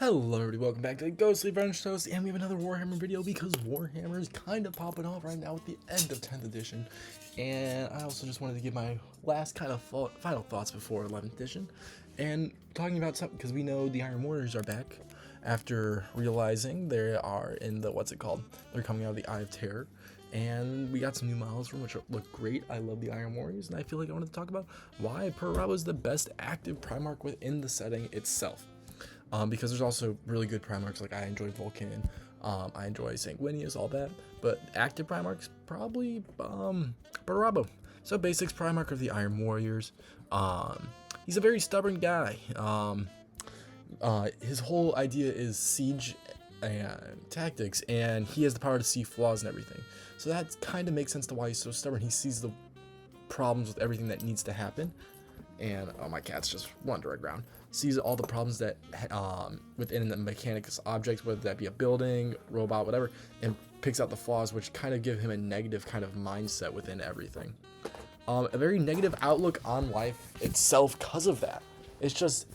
Hello everybody, welcome back to Ghostly French Toast, and we have another Warhammer video because Warhammer is kind of popping off right now with the end of 10th edition. And I also just wanted to give my last kind of final thoughts before 11th edition. And talking about something, because we know the Iron Warriors are back after realizing they are in the, they're coming out of the Eye of Terror. And we got some new models from which look great. I love the Iron Warriors, and I feel like I wanted to talk about why Perturabo is the best active Primarch within the setting itself. Because there's also really good Primarchs, like I enjoy Vulcan, I enjoy Sanguinius, all that, but active Primarchs, probably, Perturabo. So basics, Primarch of the Iron Warriors. He's a very stubborn guy. His whole idea is siege and tactics, and he has the power to see flaws in everything. So that kind of makes sense to why he's so stubborn. He sees the problems with everything that needs to happen. And my cat's just wandered around. Sees all the problems that within the mechanics object, whether that be a building, robot, whatever, and picks out the flaws, which kind of give him a negative kind of mindset within everything. A very negative outlook on life itself because of that. It's just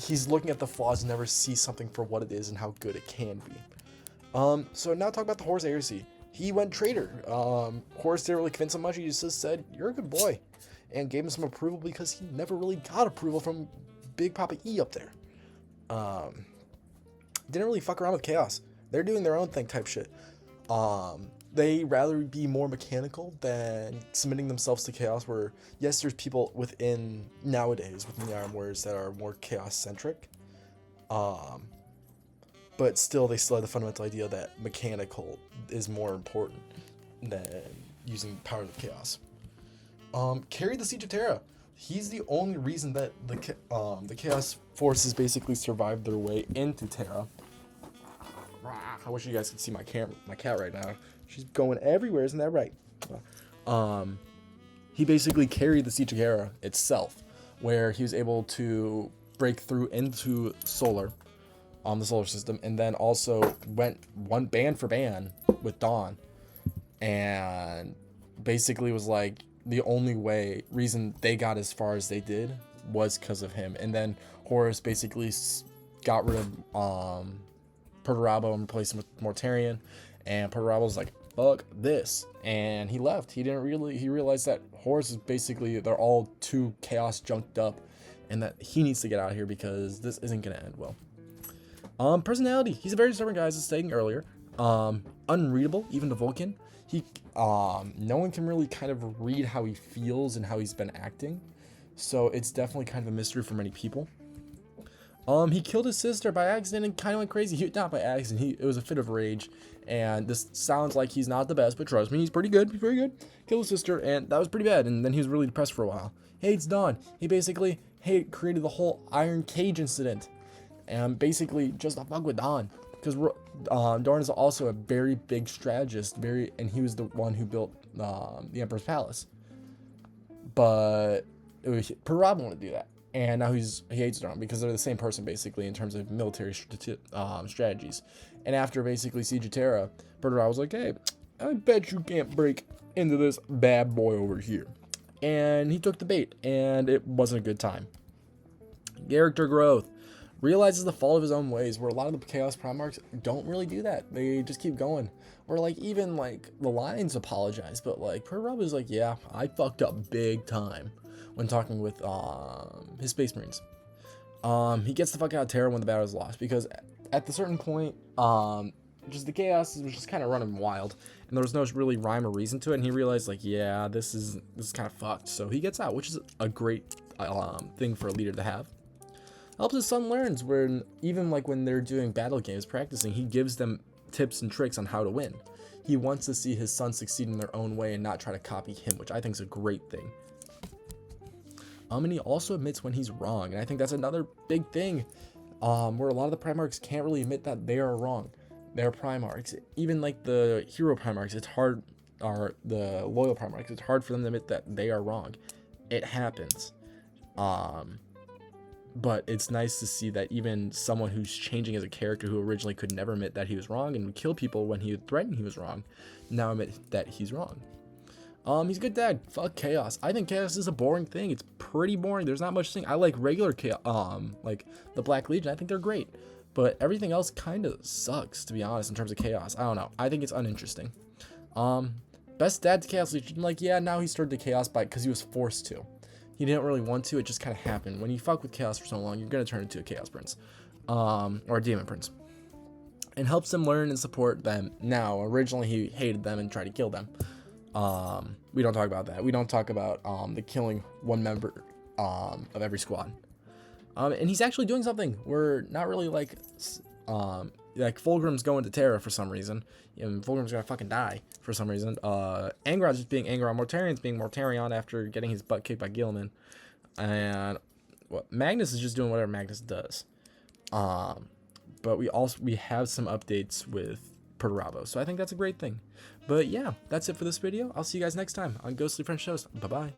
he's looking at the flaws and never sees something for what it is and how good it can be. So now talk about the Horus Heresy. He went traitor. Horus didn't really convince him much. He just said, "You're a good boy," and gave him some approval because he never really got approval from Big Papa E up there. Didn't really fuck around with chaos. They're doing their own thing type shit. They rather be more mechanical than submitting themselves to chaos, where yes, there's people within nowadays within the Iron Warriors that are more chaos centric. But still they still have the fundamental idea that mechanical is more important than using the power of chaos. Carried the Siege of Terra. He's the only reason that the Chaos forces basically survived their way into Terra. I wish you guys could see my cat right now. She's going everywhere, isn't that right? He basically carried the Siege of Terra itself, where he was able to break through into the solar system, and then also went one ban for ban with Dawn, and basically was like, the only reason they got as far as they did was because of him. And then Horus basically got rid of Perturabo and replaced him with Mortarion. And Perturabo's like, fuck this. And he left. He realized that Horus is basically, they're all too chaos junked up, and that he needs to get out of here because this isn't going to end well. Personality. He's a very stubborn guy, as I was saying earlier. Unreadable, even to Vulcan. No one can really kind of read how he feels and how he's been acting, so it's definitely kind of a mystery for many people. He killed his sister by accident and kind of went crazy. Not by accident, it was a fit of rage, and this sounds like he's not the best, but trust me, he's pretty good. He's very good. Killed his sister, and that was pretty bad, and then he was really depressed for a while. Hates Dawn. He basically created the whole Iron Cage incident, and basically just to fuck with Dawn. Because Dorn is also a very big strategist, and he was the one who built the Emperor's Palace. But Perturabo wanted to do that, and now he hates Dorn because they're the same person basically in terms of military strategies. And after basically Siege of Terra, Perturabo was like, "Hey, I bet you can't break into this bad boy over here," and he took the bait, and it wasn't a good time. Character growth. Realizes the fault of his own ways, where a lot of the Chaos Primarchs don't really do that. They just keep going. Or like even like the Lions apologize, but like Perturabo is like, yeah, I fucked up big time when talking with his Space Marines. He gets the fuck out of Terra when the battle is lost, because at the certain point, just the Chaos was just kind of running wild, and there was no really rhyme or reason to it. And he realized like, yeah, this is kind of fucked. So he gets out, which is a great thing for a leader to have. Helps his son learns, when even like when they're doing battle games, practicing, he gives them tips and tricks on how to win. He wants to see his son succeed in their own way and not try to copy him, which I think is a great thing. And he also admits when he's wrong, and I think that's another big thing, where a lot of the Primarchs can't really admit that they are wrong. They're Primarchs. Even like the hero Primarchs, it's hard, or the loyal Primarchs, it's hard for them to admit that they are wrong. It happens. But it's nice to see that even someone who's changing as a character, who originally could never admit that he was wrong and would kill people when he would threaten he was wrong, now admit that he's wrong. He's a good dad. Fuck Chaos. I think Chaos is a boring thing. It's pretty boring. There's not much thing. I like regular Chaos, like the Black Legion. I think they're great. But everything else kind of sucks, to be honest, in terms of Chaos. I don't know. I think it's uninteresting. Best dad to Chaos Legion. Like, yeah, now he started the Chaos because he was forced to. He didn't really want to. It just kind of happened. When you fuck with Chaos for so long, you're going to turn into a Chaos Prince. Or a Demon Prince. And helps them learn and support them. Now, originally he hated them and tried to kill them. We don't talk about that. We don't talk about the killing one member of every squad. And he's actually doing something. We're not really like Fulgrim's going to Terra for some reason. And Fulgrim's gonna fucking die for some reason. Angron's just being Angron. Mortarion's being Mortarion after getting his butt kicked by Gilman. And what Magnus is just doing whatever Magnus does. But we have some updates with Perturabo, so I think that's a great thing. But yeah, that's it for this video. I'll see you guys next time on Ghostly French Shows. Bye bye.